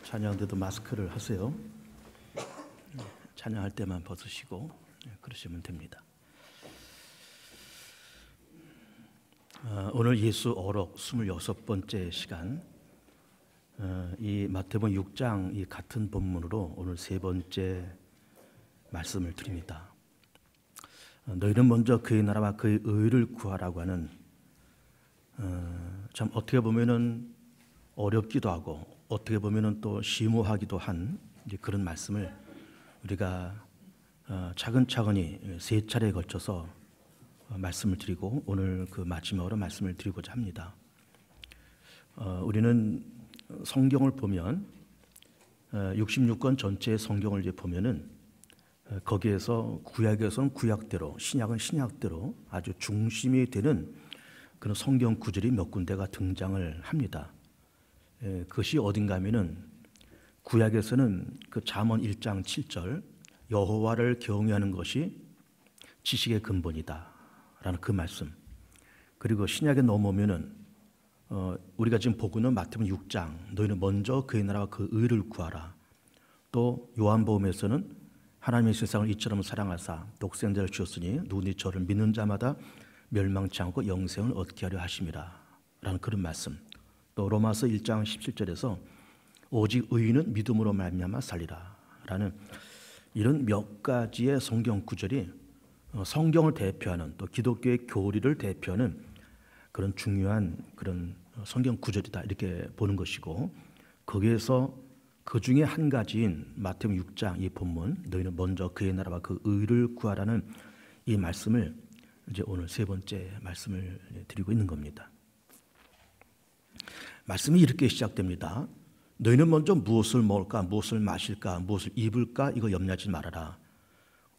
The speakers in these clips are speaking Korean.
찬양할 때도 마스크를 하세요. 찬양할 때만 벗으시고 그러시면 됩니다. 오늘 예수 어록 26번째 시간, 이 마태복음 6장 이 같은 본문으로 오늘 세 번째 말씀을 드립니다. 너희는 먼저 그의 나라와 그의 의를 구하라고 하는, 참 어떻게 보면은 어렵기도 하고 어떻게 보면은 또 심오하기도 한 그런 말씀을 우리가 차근차근히 세 차례에 걸쳐서 말씀을 드리고 오늘 그 마지막으로 말씀을 드리고자 합니다. 우리는 성경을 보면 66권 전체의 성경을 이제 보면은 거기에서 구약에서는 구약대로, 신약은 신약대로 아주 중심이 되는 그런 성경 구절이 몇 군데가 등장을 합니다. 그것이 어딘가 하면은 구약에서는 그 잠언 1장 7절 여호와를 경외하는 것이 지식의 근본이다 라는 그 말씀, 그리고 신약에 넘어오면은 우리가 지금 보고 있는 마태복음 6장 너희는 먼저 그의 나라와 그 의를 구하라, 또 요한복음에서는 하나님의 세상을 이처럼 사랑하사 독생자를 주었으니 누구든지 저를 믿는 자마다 멸망치 않고 영생을 얻게 하려 하심이라 라는 그런 말씀, 또 로마서 1장 17절에서 오직 의인은 믿음으로 말미암아 살리라 라는 이런 몇 가지의 성경 구절이 성경을 대표하는, 또 기독교의 교리를 대표하는 그런 중요한 그런 성경 구절이다 이렇게 보는 것이고, 거기에서 그 중에 한 가지인 마태복음 6장 이 본문 너희는 먼저 그의 나라와 그 의를 구하라는 이 말씀을 이제 오늘 세 번째 말씀을 드리고 있는 겁니다. 말씀이 이렇게 시작됩니다. 너희는 먼저 무엇을 먹을까, 무엇을 마실까, 무엇을 입을까 이거 염려하지 말아라.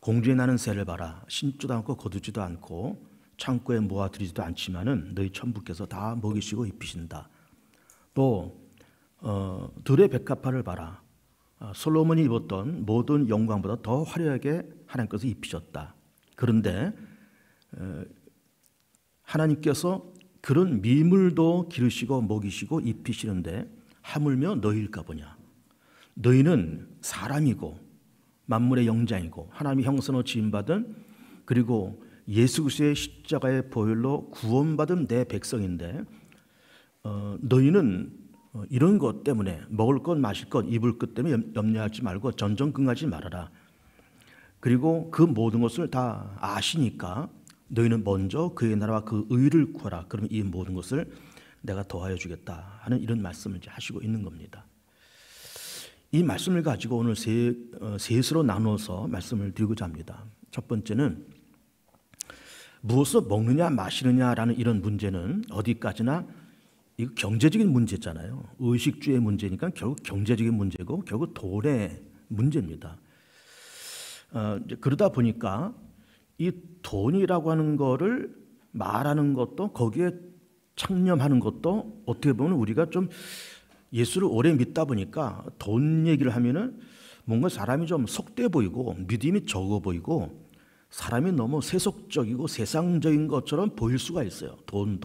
공중에 나는 새를 봐라. 심지도 않고 거두지도 않고 창고에 모아두지도 않지만은 너희 천부께서 다 먹이시고 입히신다. 또 들의 백합화를 봐라. 솔로몬이 입었던 모든 영광보다 더 화려하게 하나님께서 입히셨다. 그런데 하나님께서 그런 미물도 기르시고 먹이시고 입히시는데 하물며 너희일까 보냐. 너희는 사람이고 만물의 영장이고 하나님의 형상으로 지음받은, 그리고 예수 그리스도의 십자가의 보혈로 구원받은 내 백성인데 너희는 이런 것 때문에 먹을 것 마실 것 입을 것 때문에 염려하지 말고 전전긍긍하지 말아라. 그리고 그 모든 것을 다 아시니까 너희는 먼저 그의 나라와 그 의를 구하라. 그러면 이 모든 것을 내가 더하여 주겠다 하는 이런 말씀을 이제 하시고 있는 겁니다. 이 말씀을 가지고 오늘 셋으로 나눠서 말씀을 드리고자 합니다. 첫 번째는 무엇을 먹느냐 마시느냐라는 이런 문제는 어디까지나 이거 경제적인 문제잖아요. 의식주의 문제니까 결국 경제적인 문제고 결국 돈의 문제입니다. 그러다 보니까 이 돈이라고 하는 거를 말하는 것도, 거기에 창념하는 것도 어떻게 보면 우리가 좀 예수를 오래 믿다 보니까 돈 얘기를 하면은 뭔가 사람이 좀 속돼 보이고 믿음이 적어 보이고 사람이 너무 세속적이고 세상적인 것처럼 보일 수가 있어요. 돈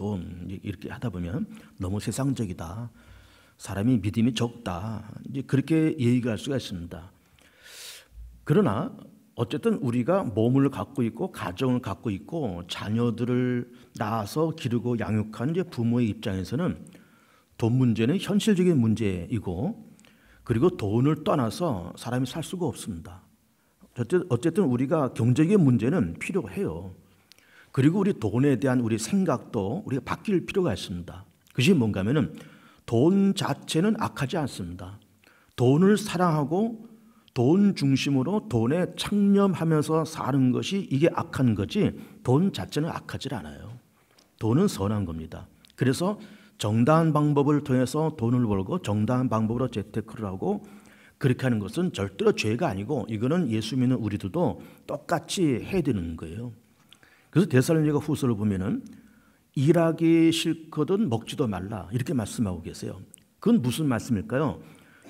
이렇게 하다 보면 너무 세상적이다, 사람이 믿음이 적다, 이제 그렇게 얘기할 수가 있습니다. 그러나 어쨌든 우리가 몸을 갖고 있고 가정을 갖고 있고 자녀들을 낳아서 기르고 양육하는 이제 부모의 입장에서는 돈 문제는 현실적인 문제이고, 그리고 돈을 떠나서 사람이 살 수가 없습니다. 어쨌든 우리가 경제적인 문제는 필요해요. 그리고 우리 돈에 대한 우리 생각도 우리가 바뀔 필요가 있습니다. 그것이 뭔가 하면은 돈 자체는 악하지 않습니다. 돈을 사랑하고 돈 중심으로 돈에 창념하면서 사는 것이 이게 악한 거지, 돈 자체는 악하지 않아요. 돈은 선한 겁니다. 그래서 정당한 방법을 통해서 돈을 벌고 정당한 방법으로 재테크를 하고 그렇게 하는 것은 절대로 죄가 아니고, 이거는 예수 믿는 우리들도 똑같이 해야 되는 거예요. 그래서 데살로니가 후서를 보면은 일하기 싫거든 먹지도 말라 이렇게 말씀하고 계세요. 그건 무슨 말씀일까요?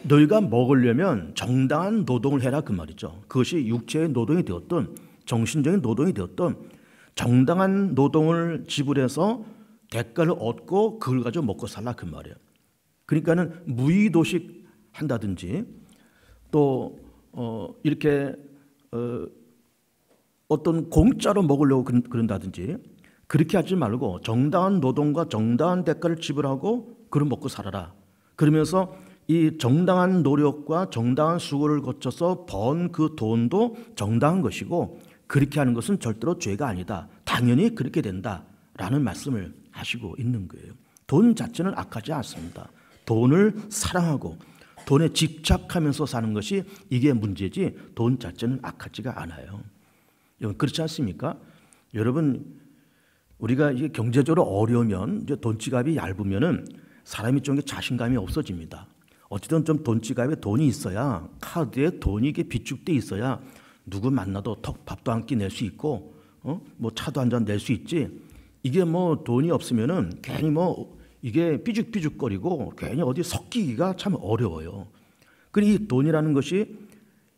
너희가 먹으려면 정당한 노동을 해라 그 말이죠. 그것이 육체의 노동이 되었던 정신적인 노동이 되었던 정당한 노동을 지불해서 대가를 얻고 그걸 가지고 먹고 살라 그 말이에요. 그러니까는 무의도식 한다든지 또 이렇게 어떤 공짜로 먹으려고 그런다든지 그렇게 하지 말고 정당한 노동과 정당한 대가를 지불하고 그럼 먹고 살아라. 그러면서 이 정당한 노력과 정당한 수고를 거쳐서 번 그 돈도 정당한 것이고 그렇게 하는 것은 절대로 죄가 아니다. 당연히 그렇게 된다라는 말씀을 하시고 있는 거예요. 돈 자체는 악하지 않습니다. 돈을 사랑하고 돈에 집착하면서 사는 것이 이게 문제지 돈 자체는 악하지가 않아요. 여러분 그렇지 않습니까? 여러분 우리가 이게 경제적으로 어려우면 이제 돈 지갑이 얇으면은 사람이 좀 자신감이 없어집니다. 어쨌든 좀 돈 지갑에 돈이 있어야 카드에 돈이 이게 비축돼 있어야 누구 만나도 턱 밥도 한 끼 낼 수 있고 뭐 차도 한 잔 낼 수 있지. 이게 뭐 돈이 없으면은 괜히 뭐 이게 삐죽삐죽거리고 괜히 어디 섞이기가 참 어려워요. 그러니 이 돈이라는 것이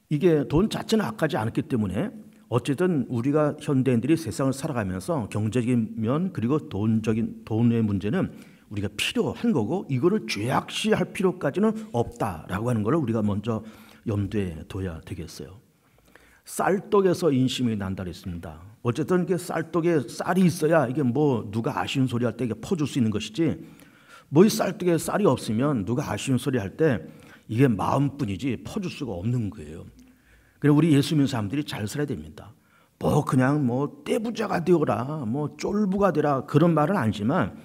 이게 돈 자체는 악하지 않기 때문에 어쨌든 우리가 현대인들이 세상을 살아가면서 경제적인 면 그리고 돈의 문제는 우리가 필요한 거고 이거를 죄악시할 필요까지는 없다라고 하는 걸 우리가 먼저 염두에 둬야 되겠어요. 쌀떡에서 인심이 난다 그랬습니다. 어쨌든 이게 쌀떡에 쌀이 있어야 이게 뭐 누가 아쉬운 소리 할 때 이게 퍼줄 수 있는 것이지 뭐 이 쌀떡에 쌀이 없으면 누가 아쉬운 소리 할 때 이게 마음뿐이지 퍼줄 수가 없는 거예요. 그래서 우리 예수 믿는 사람들이 잘 살아야 됩니다. 뭐 그냥 뭐 떼부자가 되어라 뭐 쫄부가 되라 그런 말은 아니지만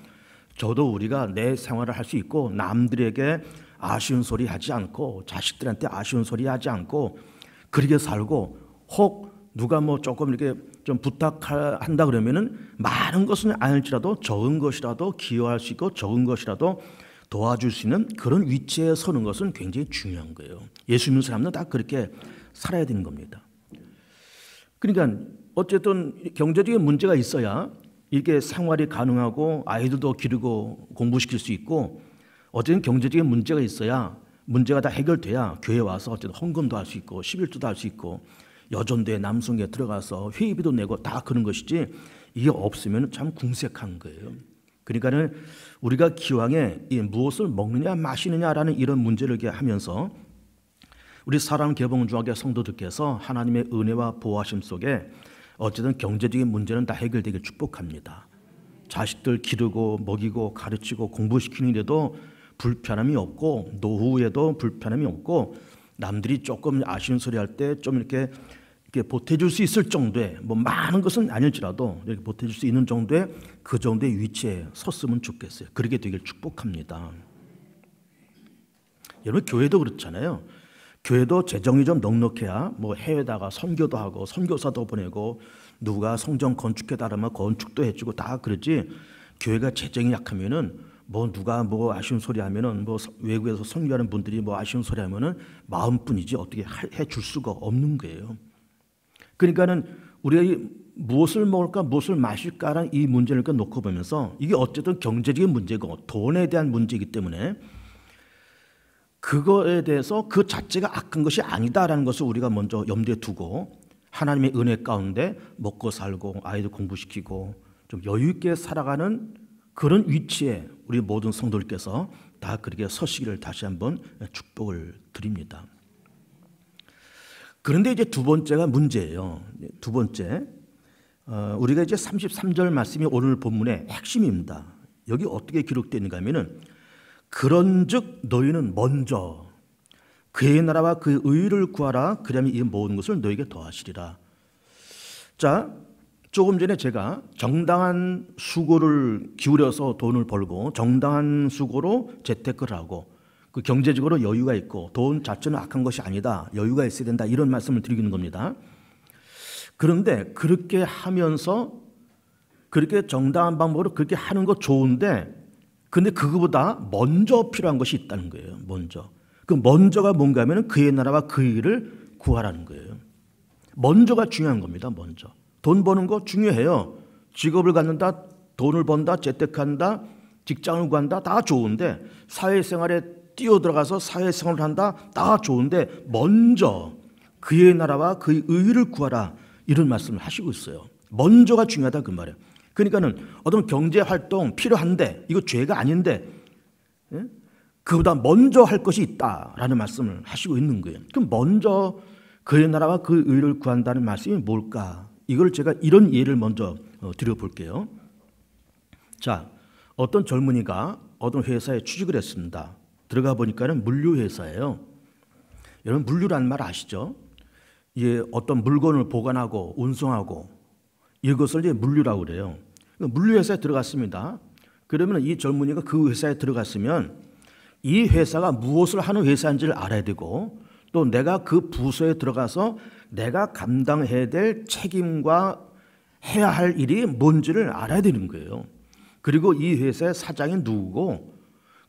저도 우리가 내 생활을 할 수 있고 남들에게 아쉬운 소리 하지 않고 자식들한테 아쉬운 소리 하지 않고 그렇게 살고 혹 누가 뭐 조금 이렇게 좀 부탁한다 그러면은 많은 것은 아닐지라도 적은 것이라도 기여할 수 있고 적은 것이라도 도와줄 수 있는 그런 위치에 서는 것은 굉장히 중요한 거예요. 예수 믿는 사람은 다 그렇게 살아야 되는 겁니다. 그러니까 어쨌든 경제적인 문제가 있어야 이게 생활이 가능하고 아이들도 기르고 공부시킬 수 있고 어쨌든 경제적인 문제가 있어야 문제가 다 해결돼야 교회 와서 어쨌든 헌금도 할 수 있고 11조도 할 수 있고 여전도에 남성에 들어가서 회의비도 내고 다 그런 것이지 이게 없으면 참 궁색한 거예요. 그러니까는 우리가 기왕에 무엇을 먹느냐 마시느냐라는 이런 문제를 하면서 우리 사랑개봉중학교 성도들께서 하나님의 은혜와 보호하심 속에 어쨌든 경제적인 문제는 다 해결되길 축복합니다. 자식들 기르고 먹이고 가르치고 공부시키는 데도 불편함이 없고 노후에도 불편함이 없고 남들이 조금 아쉬운 소리 할 때 좀 이렇게 보태줄 수 있을 정도의 뭐 많은 것은 아닐지라도 이렇게 보태줄 수 있는 정도의 그 정도의 위치에 섰으면 좋겠어요. 그렇게 되길 축복합니다. 여러분 교회도 그렇잖아요. 교회도 재정이 좀 넉넉해야 뭐 해외다가 선교도 하고 선교사도 보내고 누가 성전 건축해달라면 건축도 해주고 다 그러지 교회가 재정이 약하면은 뭐 누가 뭐 아쉬운 소리 하면은 뭐 외국에서 선교하는 분들이 뭐 아쉬운 소리 하면은 마음뿐이지 어떻게 해줄 수가 없는 거예요. 그러니까는 우리가 무엇을 먹을까 무엇을 마실까라는 이 문제를 놓고 보면서 이게 어쨌든 경제적인 문제고 돈에 대한 문제이기 때문에 그거에 대해서 그 자체가 악한 것이 아니다라는 것을 우리가 먼저 염두에 두고 하나님의 은혜 가운데 먹고 살고 아이들 공부시키고 좀 여유 있게 살아가는 그런 위치에 우리 모든 성도들께서 다 그렇게 서시기를 다시 한번 축복을 드립니다. 그런데 이제 두 번째가 문제예요. 두 번째, 우리가 이제 33절 말씀이 오늘 본문의 핵심입니다. 여기 어떻게 기록되는가 하면은 그런즉 너희는 먼저 그의 나라와 그 의를 구하라. 그러면 이 모든 것을 너에게 더하시리라. 자, 조금 전에 제가 정당한 수고를 기울여서 돈을 벌고 정당한 수고로 재테크를 하고 그 경제적으로 여유가 있고 돈 자체는 악한 것이 아니다. 여유가 있어야 된다. 이런 말씀을 드리는 겁니다. 그런데 그렇게 하면서 그렇게 정당한 방법으로 그렇게 하는 거 좋은데 근데 그거보다 먼저 필요한 것이 있다는 거예요. 먼저. 그 먼저가 뭔가 하면 그의 나라와 그 일을 구하라는 거예요. 먼저가 중요한 겁니다. 먼저. 돈 버는 거 중요해요. 직업을 갖는다, 돈을 번다, 재테크한다, 직장을 구한다 다 좋은데 사회생활에 뛰어들어가서 사회생활을 한다 다 좋은데 먼저 그의 나라와 그의 의를 구하라 이런 말씀을 하시고 있어요. 먼저가 중요하다 그 말이에요. 그러니까는 어떤 경제활동 필요한데 이거 죄가 아닌데 그보다 먼저 할 것이 있다라는 말씀을 하시고 있는 거예요. 그럼 먼저 그의 나라와 그 의를 구한다는 말씀이 뭘까? 이걸 제가 이런 예를 먼저 드려볼게요. 자, 어떤 젊은이가 어떤 회사에 취직을 했습니다. 들어가 보니까는 물류회사예요. 여러분, 물류란 말 아시죠? 이게 어떤 물건을 보관하고 운송하고 이것을 이제 물류라고 그래요. 물류회사에 들어갔습니다. 그러면 이 젊은이가 그 회사에 들어갔으면 이 회사가 무엇을 하는 회사인지를 알아야 되고, 또 내가 그 부서에 들어가서 내가 감당해야 될 책임과 해야 할 일이 뭔지를 알아야 되는 거예요. 그리고 이 회사의 사장이 누구고,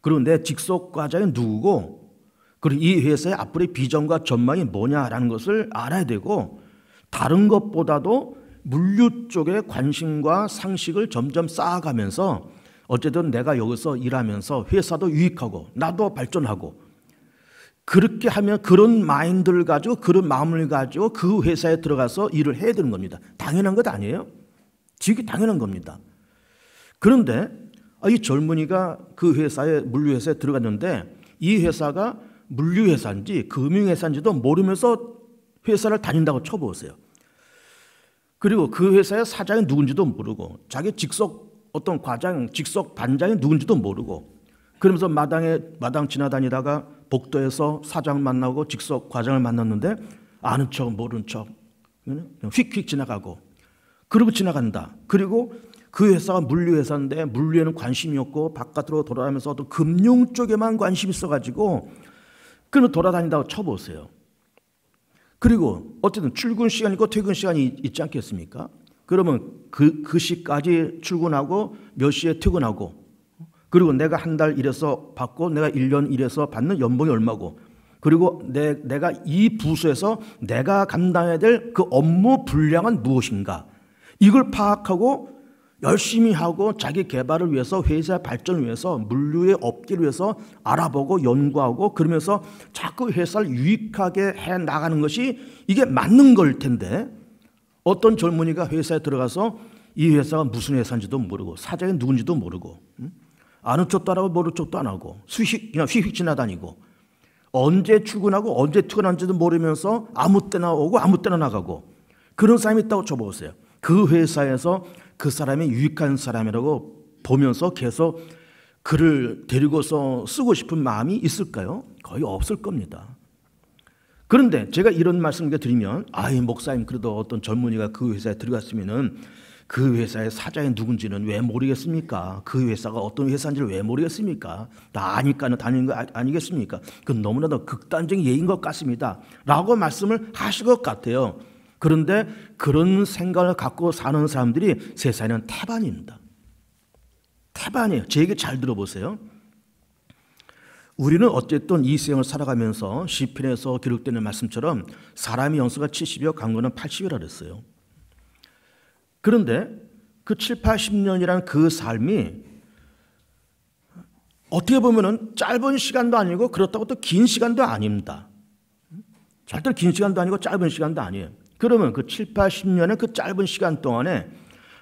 그리고 내 직속 과장이 누구고, 그리고 이 회사의 앞으로의 비전과 전망이 뭐냐라는 것을 알아야 되고, 다른 것보다도 물류 쪽에 관심과 상식을 점점 쌓아가면서 어쨌든 내가 여기서 일하면서 회사도 유익하고 나도 발전하고, 그렇게 하면 그런 마인드를 가지고 그런 마음을 가지고 그 회사에 들어가서 일을 해야 되는 겁니다. 당연한 것 아니에요? 되게 당연한 겁니다. 그런데 이 젊은이가 그 회사에 물류회사에 들어갔는데 이 회사가 물류회사인지 금융회사인지도 모르면서 회사를 다닌다고 쳐보세요. 그리고 그 회사의 사장이 누군지도 모르고 자기 직속 어떤 과장, 직속 반장이 누군지도 모르고, 그러면서 마당 지나다니다가 복도에서 사장 만나고 직속 과장을 만났는데 아는 척 모르는 척 그냥 휙휙 지나가고 그러고 지나간다. 그리고 그 회사가 물류회사인데 물류에는 관심이 없고 바깥으로 돌아다니면서 어떤 금융 쪽에만 관심이 있어가지고 그는 돌아다닌다고 쳐보세요. 그리고 어쨌든 출근 시간이 있고 퇴근 시간이 있지 않겠습니까? 그러면 그 시까지 출근하고 몇 시에 퇴근하고, 그리고 내가 한 달 일해서 받고 내가 1년 일해서 받는 연봉이 얼마고, 그리고 내가 이 부서에서 내가 감당해야 될 그 업무 분량은 무엇인가, 이걸 파악하고 열심히 하고 자기 개발을 위해서, 회사 발전을 위해서, 물류의 업계를 위해서 알아보고 연구하고 그러면서 자꾸 회사를 유익하게 해 나가는 것이 이게 맞는 걸 텐데, 어떤 젊은이가 회사에 들어가서 이 회사가 무슨 회사인지도 모르고 사장이 누군지도 모르고 아는 척도 안 하고 모르는 척도 안 하고 그냥 휙휙 지나다니고 언제 출근하고 언제 퇴근하는지도 모르면서 아무 때나 오고 아무 때나 나가고 그런 사람이 있다고 쳐보세요. 그 회사에서 그 사람이 유익한 사람이라고 보면서 계속 그를 데리고서 쓰고 싶은 마음이 있을까요? 거의 없을 겁니다. 그런데 제가 이런 말씀을 드리면, 목사님, 그래도 어떤 젊은이가 그 회사에 들어갔으면은 그 회사의 사장이 누군지는 왜 모르겠습니까? 그 회사가 어떤 회사인지를 왜 모르겠습니까? 다 아니까는 다니는 거 아니겠습니까? 그건 너무나도 극단적인 예인 것 같습니다. 라고 말씀을 하실 것 같아요. 그런데 그런 생각을 갖고 사는 사람들이 세상에는 태반입니다. 태반이에요. 제 얘기 잘 들어보세요. 우리는 어쨌든 이 세상을 살아가면서 시편에서 기록되는 말씀처럼 사람의 연수가 70이요 강건은 80이라 그랬어요. 그런데 그 7, 80년이라는 그 삶이 어떻게 보면은 짧은 시간도 아니고 그렇다고 또 긴 시간도 아닙니다. 절대 긴 시간도 아니고 짧은 시간도 아니에요. 그러면 그 7, 80년의 그 짧은 시간 동안에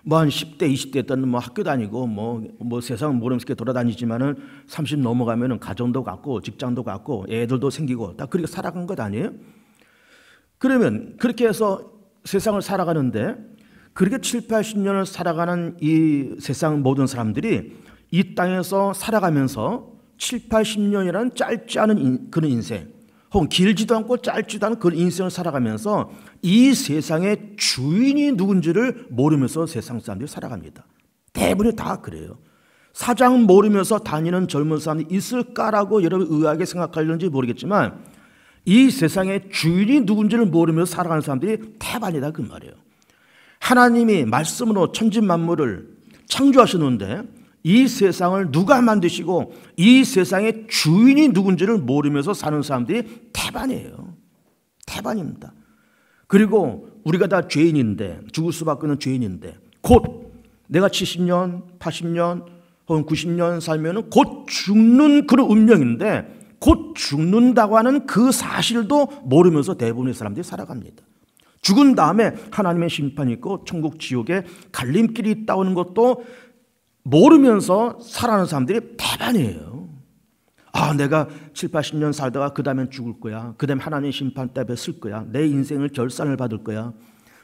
뭐 한 10대, 20대 때는 뭐 학교 다니고 뭐 세상을 모르면서 이렇게 돌아다니지만은 30 넘어가면은 가정도 갖고 직장도 갖고 애들도 생기고 다 그렇게 살아간 것 아니에요? 그러면 그렇게 해서 세상을 살아가는데, 그렇게 7, 80년을 살아가는 이 세상 모든 사람들이 이 땅에서 살아가면서 7, 80년이라는 짧지 않은 그런 인생, 혹은 길지도 않고 짧지도 않은 그런 인생을 살아가면서 이 세상의 주인이 누군지를 모르면서 세상 사람들이 살아갑니다. 대부분이 다 그래요. 사장 모르면서 다니는 젊은 사람이 있을까라고 여러분 의아하게 생각하려는지 모르겠지만 이 세상의 주인이 누군지를 모르면서 살아가는 사람들이 태반이다 그 말이에요. 하나님이 말씀으로 천지만물을 창조하셨는데 이 세상을 누가 만드시고 이 세상의 주인이 누군지를 모르면서 사는 사람들이 태반이에요. 태반입니다. 그리고 우리가 다 죄인인데, 죽을 수밖에 없는 죄인인데, 곧 내가 70년, 80년 혹은 90년 살면 곧 죽는 그런 운명인데, 곧 죽는다고 하는 그 사실도 모르면서 대부분의 사람들이 살아갑니다. 죽은 다음에 하나님의 심판이 있고 천국 지옥에 갈림길이 있다는 것도 모르면서 살아가는 사람들이 태반이에요. 내가 7, 80년 살다가 그 다음엔 죽을 거야. 그 다음에 하나님 심판대에 쓸 거야. 내 인생을 결산을 받을 거야.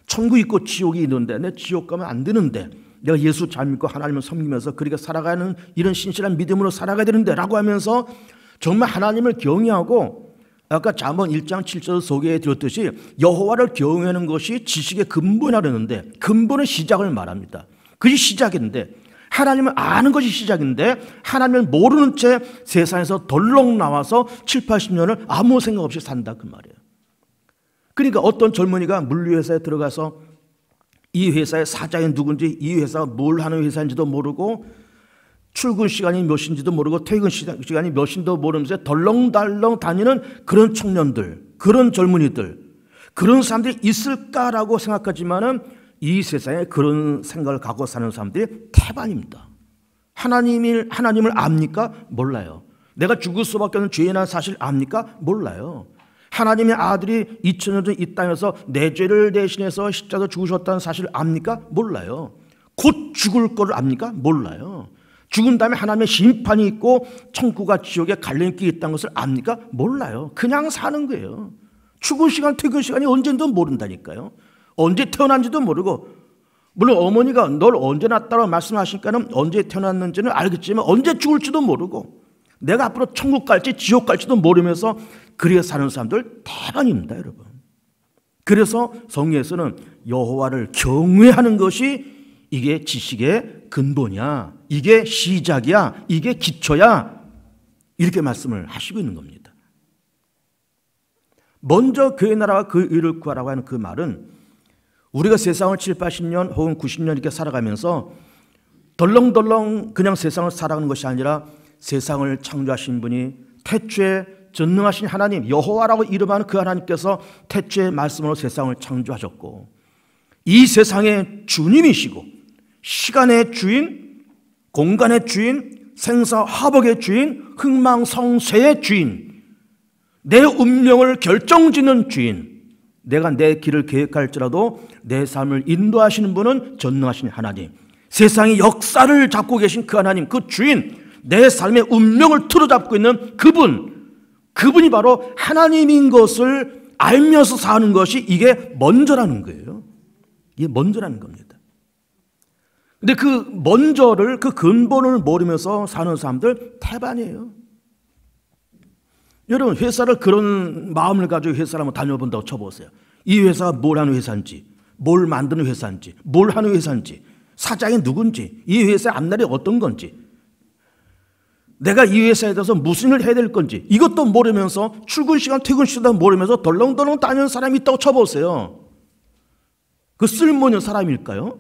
천국 있고 지옥이 있는데 내 지옥 가면 안 되는데 내가 예수 잘 믿고 하나님을 섬기면서 그렇게 살아가는 이런 신실한 믿음으로 살아가야 되는데 라고 하면서 정말 하나님을 경외하고 아까 잠언 1장 7절 소개해 드렸듯이 여호와를 경외하는 것이 지식의 근본이라 그러는데 근본의 시작을 말합니다. 그게 시작인데 하나님을 아는 것이 시작인데 하나님을 모르는 채 세상에서 덜렁 나와서 7, 80년을 아무 생각 없이 산다 그 말이에요. 그러니까 어떤 젊은이가 물류회사에 들어가서 이 회사의 사장이 누군지 이 회사가 뭘 하는 회사인지도 모르고 출근 시간이 몇인지도 모르고 퇴근 시간이 몇인지도 모르면서 덜렁덜렁 다니는 그런 청년들, 그런 젊은이들, 그런 사람들이 있을까라고 생각하지만은 이 세상에 그런 생각을 갖고 사는 사람들이 태반입니다. 하나님을 압니까? 몰라요. 내가 죽을 수밖에 없는 죄인이라는 사실 압니까? 몰라요. 하나님의 아들이 2000년 전 이 땅에서 내 죄를 대신해서 십자가에 죽으셨다는 사실 압니까? 몰라요. 곧 죽을 거를 압니까? 몰라요. 죽은 다음에 하나님의 심판이 있고 천국과 지옥의 갈림길이 있다는 것을 압니까? 몰라요. 그냥 사는 거예요. 출근 시간, 퇴근 시간이 언제인지도 모른다니까요. 언제 태어난지도 모르고, 물론 어머니가 널 언제 낳았다고 말씀하시니까는 언제 태어났는지는 알겠지만 언제 죽을지도 모르고 내가 앞으로 천국 갈지 지옥 갈지도 모르면서 그렇게 사는 사람들 대반입니다, 여러분. 그래서 성경에서는 여호와를 경외하는 것이 이게 지식의 근본이야, 이게 시작이야, 이게 기초야, 이렇게 말씀을 하시고 있는 겁니다. 먼저 그의 나라와 그 의를 구하라고 하는 그 말은 우리가 세상을 7, 80년 혹은 90년 이렇게 살아가면서 덜렁덜렁 그냥 세상을 살아가는 것이 아니라 세상을 창조하신 분이 태초에 전능하신 하나님 여호와라고 이름하는 그 하나님께서 태초의 말씀으로 세상을 창조하셨고 이 세상의 주님이시고 시간의 주인, 공간의 주인, 생사화복의 주인, 흥망성쇠의 주인, 내 운명을 결정짓는 주인, 내가 내 길을 계획할지라도 내 삶을 인도하시는 분은 전능하신 하나님, 세상의 역사를 잡고 계신 그 하나님, 그 주인, 내 삶의 운명을 틀어잡고 있는 그분이 바로 하나님인 것을 알면서 사는 것이 이게 먼저라는 거예요. 이게 먼저라는 겁니다. 근데 그 먼저를, 그 근본을 모르면서 사는 사람들 태반이에요. 여러분, 회사를 그런 마음을 가지고 회사를 한번 다녀본다고 쳐보세요. 이 회사가 뭘 하는 회사인지, 뭘 만드는 회사인지, 뭘 하는 회사인지, 사장이 누군지, 이 회사의 앞날이 어떤 건지, 내가 이 회사에 대해서 무슨 일을 해야 될 건지 이것도 모르면서 출근 시간, 퇴근 시간도 모르면서 덜렁덜렁 다니는 사람이 있다고 쳐보세요. 그 쓸모 있는 사람일까요?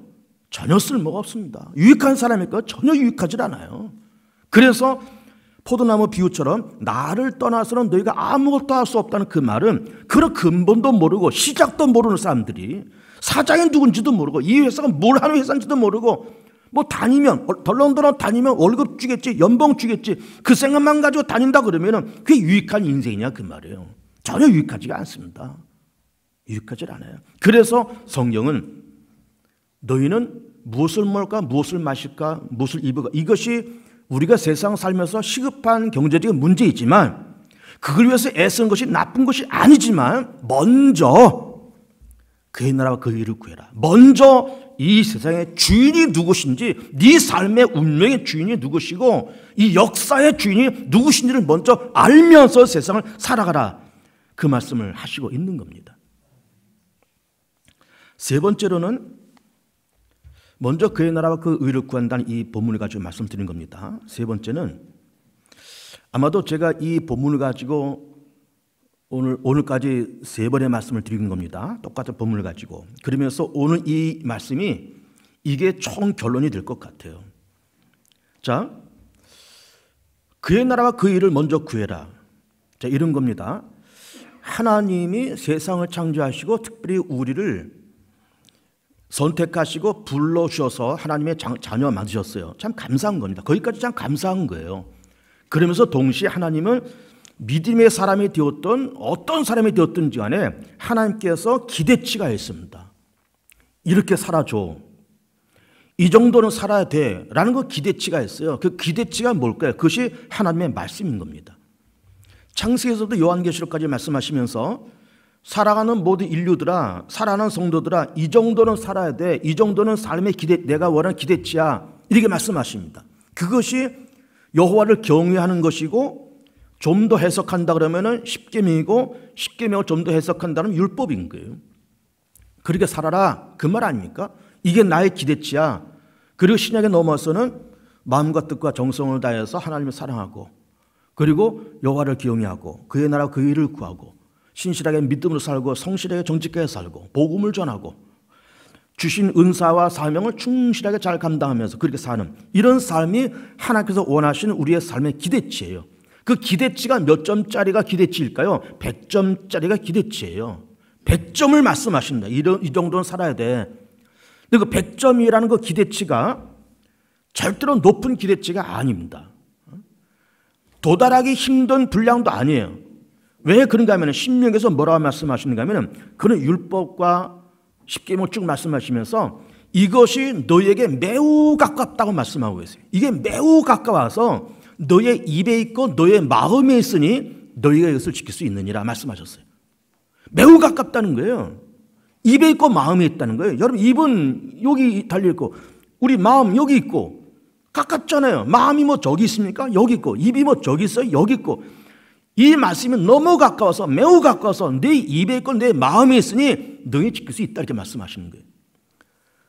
전혀 쓸모가 없습니다. 유익한 사람일까요? 전혀 유익하지 않아요. 그래서 포도나무 비유처럼 나를 떠나서는 너희가 아무것도 할 수 없다는 그 말은 그런 근본도 모르고 시작도 모르는 사람들이 사장이 누군지도 모르고 이 회사가 뭘 하는 회사인지도 모르고 뭐 다니면 덜렁덜렁 다니면 월급 주겠지, 연봉 주겠지, 그 생각만 가지고 다닌다 그러면은 그게 유익한 인생이냐 그 말이에요. 전혀 유익하지가 않습니다. 유익하지 않아요. 그래서 성경은 너희는 무엇을 먹을까, 무엇을 마실까, 무엇을 입을까, 이것이 우리가 세상 살면서 시급한 경제적인 문제이지만 그걸 위해서 애쓰는 것이 나쁜 것이 아니지만 먼저 그의 나라와 그 일을 구해라. 먼저 이 세상의 주인이 누구신지, 네 삶의 운명의 주인이 누구시고 이 역사의 주인이 누구신지를 먼저 알면서 세상을 살아가라. 그 말씀을 하시고 있는 겁니다. 세 번째로는 먼저 그의 나라와 그 의를 구한다는 이 본문을 가지고 말씀드린 겁니다. 세 번째는 아마도 제가 이 본문을 가지고 오늘까지 세 번의 말씀을 드린 겁니다. 똑같은 본문을 가지고. 그러면서 오늘 이 말씀이 이게 총 결론이 될 것 같아요. 자, 그의 나라와 그 일을 먼저 구해라. 자, 이런 겁니다. 하나님이 세상을 창조하시고 특별히 우리를 선택하시고 불러주셔서 하나님의 자녀 만드셨어요. 참 감사한 겁니다. 거기까지 참 감사한 거예요. 그러면서 동시에 하나님은 믿음의 사람이 되었던 어떤 사람이 되었든지 간에 하나님께서 기대치가 있습니다. 이렇게 살아줘. 이 정도는 살아야 돼 라는 그 기대치가 있어요. 그 기대치가 뭘까요? 그것이 하나님의 말씀인 겁니다. 창세기에서도 요한계시록까지 말씀하시면서 살아가는 모든 인류들아, 살아가는 성도들아, 이 정도는 살아야 돼. 이 정도는 삶의 내가 원하는 기대치야. 이렇게 말씀하십니다. 그것이 여호와를 경외하는 것이고, 좀 더 해석한다 그러면은 십계명이고, 십계명을 좀 더 해석한다면 율법인 거예요. 그렇게 살아라, 그 말 아닙니까? 이게 나의 기대치야. 그리고 신약에 넘어서는 마음과 뜻과 정성을 다해서 하나님을 사랑하고, 그리고 여호와를 경외하고, 그의 나라 그 일을 구하고, 신실하게 믿음으로 살고, 성실하게 정직하게 살고, 복음을 전하고, 주신 은사와 사명을 충실하게 잘 감당하면서 그렇게 사는 이런 삶이 하나님께서 원하시는 우리의 삶의 기대치예요. 그 기대치가 몇 점짜리가 기대치일까요? 100점짜리가 기대치예요. 100점을 말씀하십니다. 이 정도는 살아야 돼. 근데 그 100점이라는 그 기대치가 절대로 높은 기대치가 아닙니다. 도달하기 힘든 분량도 아니에요. 왜 그런가 하면 신명에서 뭐라고 말씀하시는가 하면 그는 율법과 십계명을 쭉 말씀하시면서 이것이 너에게 매우 가깝다고 말씀하고 계세요. 이게 매우 가까워서 너의 입에 있고 너의 마음에 있으니 너희가 이것을 지킬 수 있느니라 말씀하셨어요. 매우 가깝다는 거예요. 입에 있고 마음에 있다는 거예요. 여러분, 입은 여기 달려있고 우리 마음 여기 있고 가깝잖아요. 마음이 뭐 저기 있습니까? 여기 있고, 입이 뭐 저기 있어요? 여기 있고. 이 말씀이 너무 가까워서, 매우 가까워서 내 입에 있고 내 마음에 있으니 너희 지킬 수 있다, 이렇게 말씀하시는 거예요.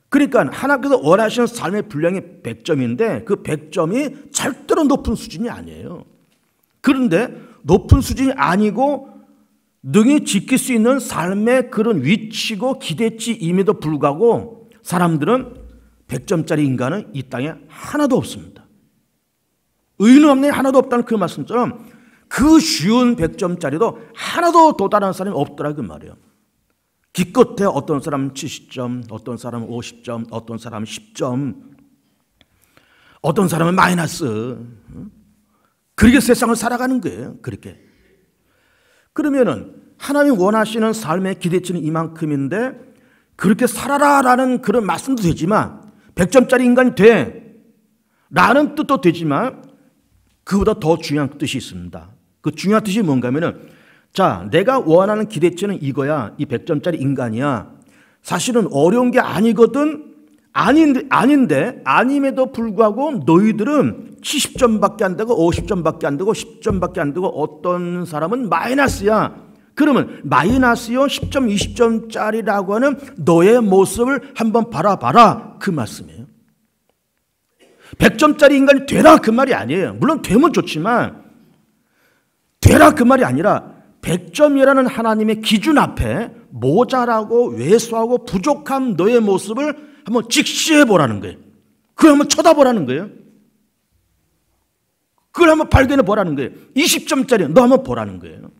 그러니까 하나님께서 원하시는 삶의 분량이 100점인데 그 100점이 절대로 높은 수준이 아니에요. 그런데 높은 수준이 아니고 능히 지킬 수 있는 삶의 그런 위치고 기대치임에도 불구하고 사람들은 100점짜리 인간은 이 땅에 하나도 없습니다. 의인 없네 하나도 없다는 그 말씀처럼 그 쉬운 100점짜리도 하나도 도달하는 사람이 없더라, 그 말이에요. 기껏해 어떤 사람은 70점, 어떤 사람은 50점, 어떤 사람은 10점, 어떤 사람은 마이너스. 그렇게 세상을 살아가는 거예요. 그렇게. 그러면은 하나님이 원하시는 삶의 기대치는 이만큼인데 그렇게 살아라라는 그런 말씀도 되지만 100점짜리 인간이 돼 라는 뜻도 되지만 그보다 더 중요한 뜻이 있습니다. 그 중요한 뜻이 뭔가 하면은 자, 내가 원하는 기대치는 이거야. 이 100점짜리 인간이야. 사실은 어려운 게 아니거든. 아닌데 아님에도 불구하고 너희들은 70점밖에 안 되고 50점밖에 안 되고 10점밖에 안 되고 어떤 사람은 마이너스야. 그러면 마이너스요 10점 20점짜리라고 하는 너의 모습을 한번 바라봐라, 그 말씀이에요. 100점짜리 인간이 되라, 그 말이 아니에요. 물론 되면 좋지만 되라, 그 말이 아니라 100점이라는 하나님의 기준 앞에 모자라고 왜소하고 부족한 너의 모습을 한번 직시해 보라는 거예요. 그걸 한번 쳐다보라는 거예요. 그걸 한번 발견해 보라는 거예요. 20점짜리 너 한번 보라는 거예요.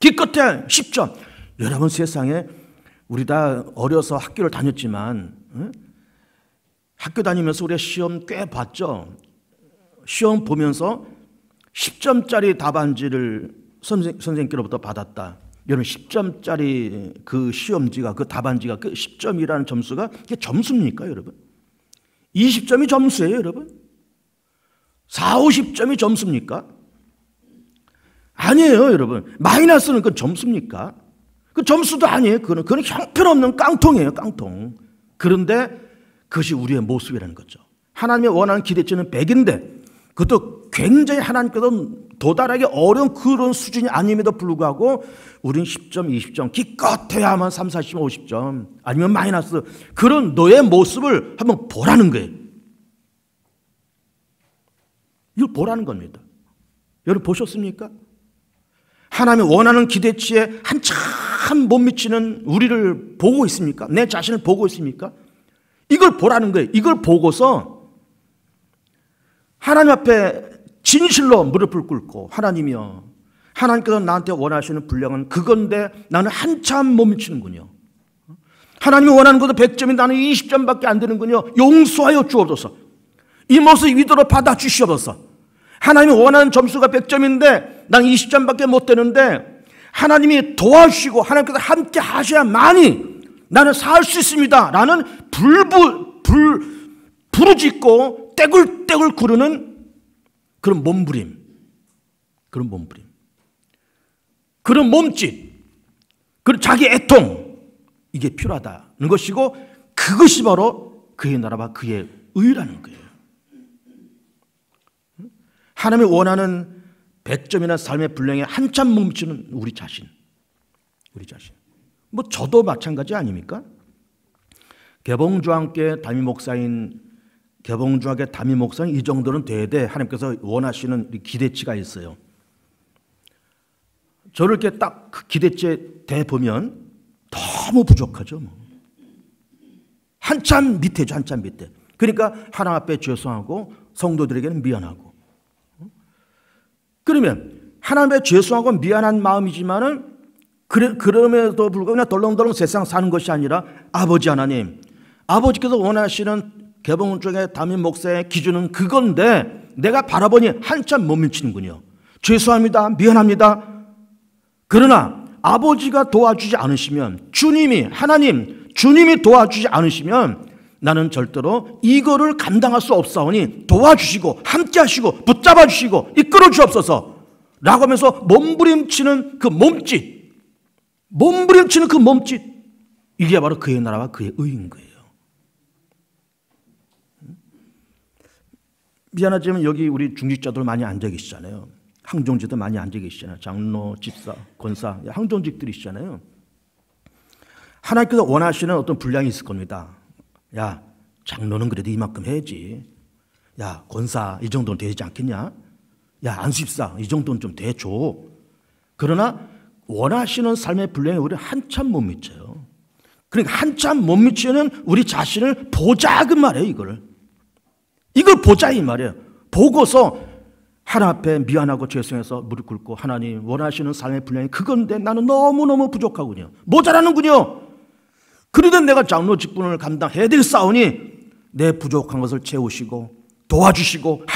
기껏해 10점. 여러분, 세상에 우리 다 어려서 학교를 다녔지만 학교 다니면서 우리가 시험 꽤 봤죠. 시험 보면서 10점짜리 답안지를 선생님께로부터 받았다. 여러분, 10점짜리 그 시험지가, 그 답안지가 그 10점이라는 점수가 이게 점수입니까, 여러분? 20점이 점수예요, 여러분? 4, 50점이 점수입니까? 아니에요, 여러분. 마이너스는 그 점수입니까? 그 점수도 아니에요. 그건 형편없는 깡통이에요, 깡통. 그런데 그것이 우리의 모습이라는 거죠. 하나님의 원하는 기대치는 100인데 그것도 굉장히 하나님께서 도달하기 어려운 그런 수준이 아님에도 불구하고 우린 10점, 20점, 기껏해야만 3, 40, 50점 아니면 마이너스, 그런 너의 모습을 한번 보라는 거예요. 이걸 보라는 겁니다. 여러분, 보셨습니까? 하나님이 원하는 기대치에 한참 못 미치는 우리를 보고 있습니까? 내 자신을 보고 있습니까? 이걸 보라는 거예요. 이걸 보고서 하나님 앞에 진실로 무릎을 꿇고, 하나님이여, 하나님께서 나한테 원하시는 분량은 그건데 나는 한참 못 미치는군요. 하나님이 원하는 것도 100점이 나는 20점밖에 안 되는군요. 용서하여 주옵소서. 이 모습 위도로 받아 주시옵소서. 하나님이 원하는 점수가 100점인데 난 20점밖에 못 되는데 하나님이 도와주시고 하나님께서 함께 하셔야만이 나는 살 수 있습니다 라는 부르짖고 떼굴떼굴 구르는 그런 몸부림. 그런 몸짓, 그런 자기 애통, 이게 필요하다는 것이고, 그것이 바로 그의 나라와 그의 의라는 거예요. 하나님이 원하는 100점이나 삶의 분량에 한참 멈추는 우리 자신. 뭐 저도 마찬가지 아닙니까? 개봉주왕께 담임 목사인 이 정도는 돼야 돼. 하나님께서 원하시는 기대치가 있어요. 저를 이렇게 딱 그 기대치에 대 보면 너무 부족하죠. 뭐. 한참 밑에죠, 한참 밑에. 그러니까 하나님 앞에 죄송하고 성도들에게는 미안하고. 그러면 하나님 앞에 죄송하고 미안한 마음이지만은 그럼에도 불구하고 그냥 덜렁덜렁 세상 사는 것이 아니라 아버지 하나님, 아버지께서 원하시는 개봉주의 담임 목사의 기준은 그건데 내가 바라보니 한참 못 미치는군요. 죄송합니다. 미안합니다. 그러나 아버지가 도와주지 않으시면 주님이 도와주지 않으시면 나는 절대로 이거를 감당할 수 없사오니 도와주시고 함께 하시고 붙잡아 주시고 이끌어 주옵소서 라고 하면서 몸부림치는 그 몸짓, 이게 바로 그의 나라와 그의 의인 거예요. 미안하지만 여기 우리 중직자들 많이 앉아 계시잖아요. 항종직도 많이 앉아 계시잖아요. 장로, 집사, 권사, 항종직들이시잖아요. 하나님께서 원하시는 어떤 분량이 있을 겁니다. 야, 장로는 그래도 이만큼 해야지. 야, 권사 이 정도는 되지 않겠냐? 야, 안수집사 이 정도는 좀 대줘. 그러나 원하시는 삶의 분량에 우리 한참 못 미쳐요. 그러니까 한참 못 미치는 우리 자신을 보자 그 말이에요. 이걸 보자 이 말이에요. 보고서 하나님 앞에 미안하고 죄송해서 무릎 꿇고 하나님 원하시는 삶의 분량이 그건데 나는 너무너무 부족하군요. 모자라는군요. 그러다 내가 장로 직분을 감당해야 될 싸우니 내 부족한 것을 채우시고 도와주시고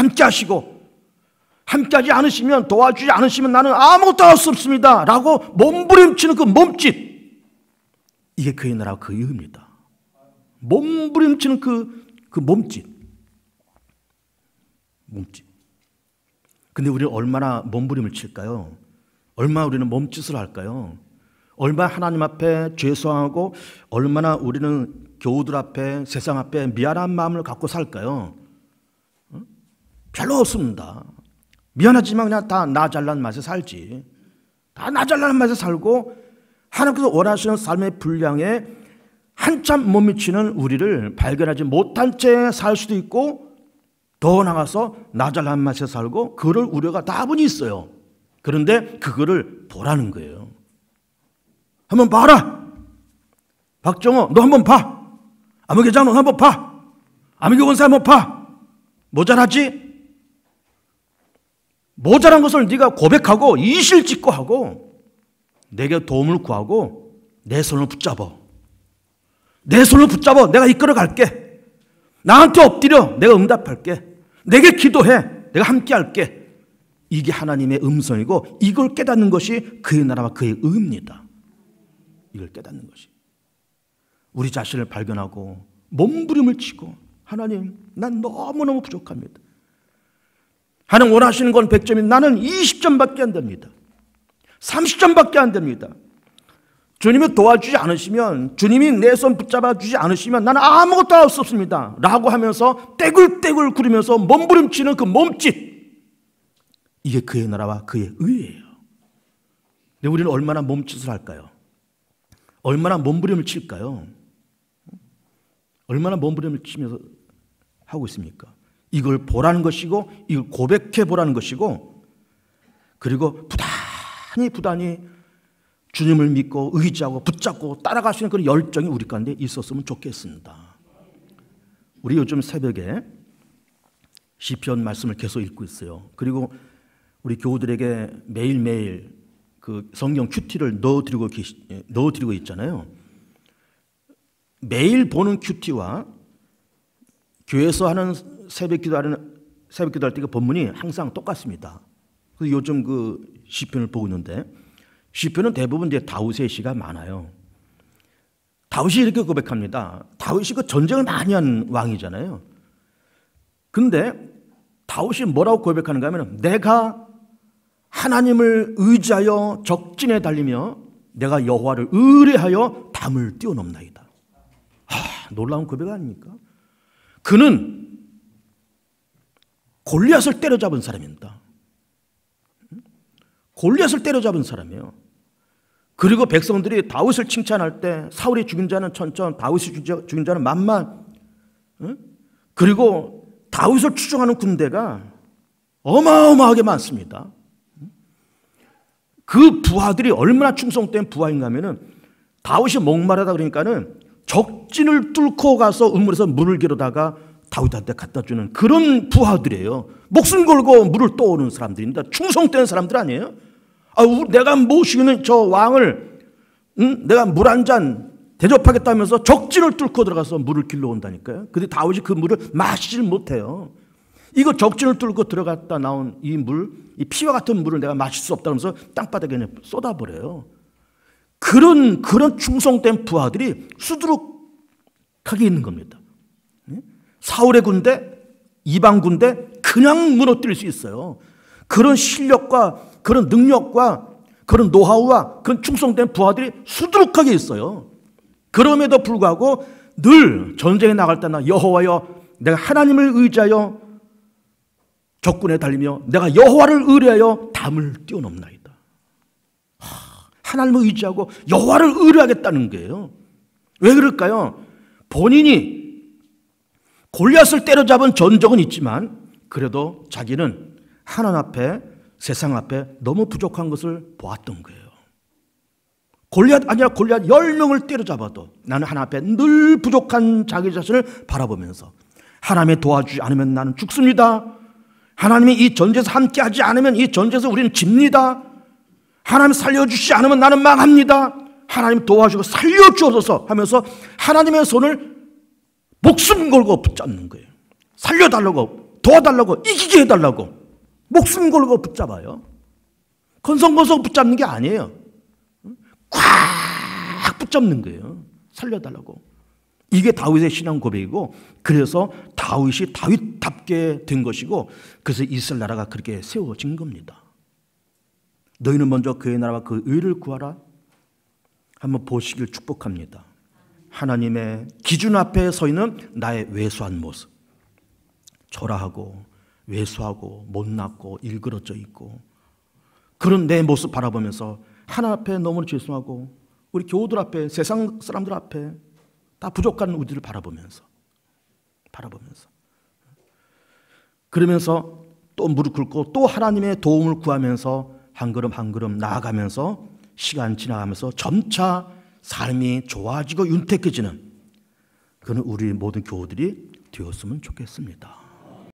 함께하지 않으시면 도와주지 않으시면 나는 아무것도 할 수 없습니다 라고 몸부림치는 그 몸짓, 이게 그의 나라와 그의 의입니다. 몸부림치는 그 몸짓. 근데 우리는 얼마나 몸부림을 칠까요? 얼마나 우리는 몸짓을 할까요? 얼마나 하나님 앞에 죄송하고 얼마나 우리는 교우들 앞에 세상 앞에 미안한 마음을 갖고 살까요? 별로 없습니다. 미안하지만 그냥 다 나 잘난 맛에 살지. 다 나 잘난 맛에 살고 하나님께서 원하시는 삶의 분량에 한참 못 미치는 우리를 발견하지 못한 채 살 수도 있고 더 나가서 나 잘난 맛에 살고 그럴 우려가 다분히 있어요. 그런데 그거를 보라는 거예요. 한번 봐라. 박정호 너 한번 봐. 아무개 장로 한번 봐. 아무개 원사 한번 봐. 모자라지? 모자란 것을 네가 고백하고 이실직고 하고 내게 도움을 구하고 내 손을 붙잡아. 내가 이끌어 갈게. 나한테 엎드려. 내가 응답할게. 내게 기도해. 내가 함께 할게. 이게 하나님의 음성이고 이걸 깨닫는 것이 그의 나라와 그의 의입니다. 이걸 깨닫는 것이. 우리 자신을 발견하고 몸부림을 치고 하나님 난 너무너무 부족합니다. 하나님 원하시는 건 100점이 나는 20점밖에 안 됩니다. 30점밖에 안 됩니다. 주님이 도와주지 않으시면 주님이 내 손 붙잡아 주지 않으시면 나는 아무것도 할 수 없습니다 라고 하면서 떼굴떼굴 구르면서 몸부림치는 그 몸짓, 이게 그의 나라와 그의 의예요. 근데 우리는 얼마나 몸짓을 할까요? 얼마나 몸부림을 칠까요? 얼마나 몸부림을 치면서 하고 있습니까? 이걸 보라는 것이고 이걸 고백해 보라는 것이고, 그리고 부단히 주님을 믿고 의지하고 붙잡고 따라가시는 그런 열정이 우리 가운데 있었으면 좋겠습니다. 우리 요즘 새벽에 시편 말씀을 계속 읽고 있어요. 그리고 우리 교우들에게 매일매일 그 성경 큐티를 넣어드리고 있잖아요. 매일 보는 큐티와 교회에서 하는 새벽 기도할 때 그 본문이 항상 똑같습니다. 그래서 요즘 그 시편을 보고 있는데 시편은 대부분 이제 다윗의 시가 많아요. 다윗이 이렇게 고백합니다. 다윗이 그 전쟁을 많이 한 왕이잖아요. 근데 다윗이 뭐라고 고백하는가 하면 내가 하나님을 의지하여 적진에 달리며 내가 여호와를 의뢰하여 담을 뛰어넘나이다. 놀라운 고백 아닙니까? 그는 골리앗을 때려잡은 사람입니다. 골리앗을 때려잡은 사람이에요. 그리고 백성들이 다윗을 칭찬할 때 사울이 죽인 자는 천천, 다윗이 죽인 자는 만만. 그리고 다윗을 추종하는 군대가 어마어마하게 많습니다. 그 부하들이 얼마나 충성된 부하인가 하면은 다윗이 목마르다 그러니까는 적진을 뚫고 가서 우물에서 물을 기르다가 다윗한테 갖다 주는 그런 부하들이에요. 목숨 걸고 물을 떠오르는 사람들입니다. 충성된 사람들 아니에요? 내가 모시는 저 왕을 내가 물 한 잔 대접하겠다면서 적진을 뚫고 들어가서 물을 길러 온다니까요. 근데 다윗이 그 물을 마시질 못해요. 이거 적진을 뚫고 들어갔다 나온 이 물, 이 피와 같은 물을 내가 마실 수 없다면서 땅바닥에 그냥 쏟아버려요. 그런 충성된 부하들이 수두룩하게 있는 겁니다. 사울의 군대, 이방 군대 그냥 무너뜨릴 수 있어요. 그런 실력과 그런 능력과 그런 노하우와 그런 충성된 부하들이 수두룩하게 있어요. 그럼에도 불구하고 늘 전쟁에 나갈 때나 여호와여 내가 하나님을 의지하여 적군에 달리며 내가 여호와를 의뢰하여 담을 뛰어넘나이다. 하나님을 의지하고 여호와를 의뢰하겠다는 거예요. 왜 그럴까요? 본인이 골리앗을 때려잡은 전적은 있지만 그래도 자기는 하나님 앞에 세상 앞에 너무 부족한 것을 보았던 거예요. 골리앗 아니라 골리앗 10명을 때려잡아도 나는 하나님 앞에 늘 부족한 자기 자신을 바라보면서 하나님의 도와주지 않으면 나는 죽습니다. 하나님이 이 전쟁에서 함께하지 않으면 이 전쟁에서 우리는 집니다. 하나님 살려주시지 않으면 나는 망합니다. 하나님 도와주고 살려주옵소서 하면서 하나님의 손을 목숨 걸고 붙잡는 거예요. 살려달라고, 도와달라고, 이기게 해달라고 목숨 걸고 붙잡아요. 건성건성 붙잡는 게 아니에요. 꽉 붙잡는 거예요. 살려달라고. 이게 다윗의 신앙 고백이고 그래서 다윗이 다윗답게 된 것이고 그래서 이스라엘 나라가 그렇게 세워진 겁니다. 너희는 먼저 그의 나라와 그 의를 구하라. 한번 보시길 축복합니다. 하나님의 기준 앞에 서 있는 나의 왜소한 모습, 초라하고 왜소하고 못났고 일그러져 있고 그런 내 모습 바라보면서 하나님 앞에 너무 죄송하고 우리 교우들 앞에 세상 사람들 앞에 다 부족한 우리를 바라보면서 그러면서 또 무릎 꿇고 또 하나님의 도움을 구하면서 한 걸음 한 걸음 나아가면서 시간 지나가면서 점차 삶이 좋아지고 윤택해지는 그는 우리 모든 교우들이 되었으면 좋겠습니다.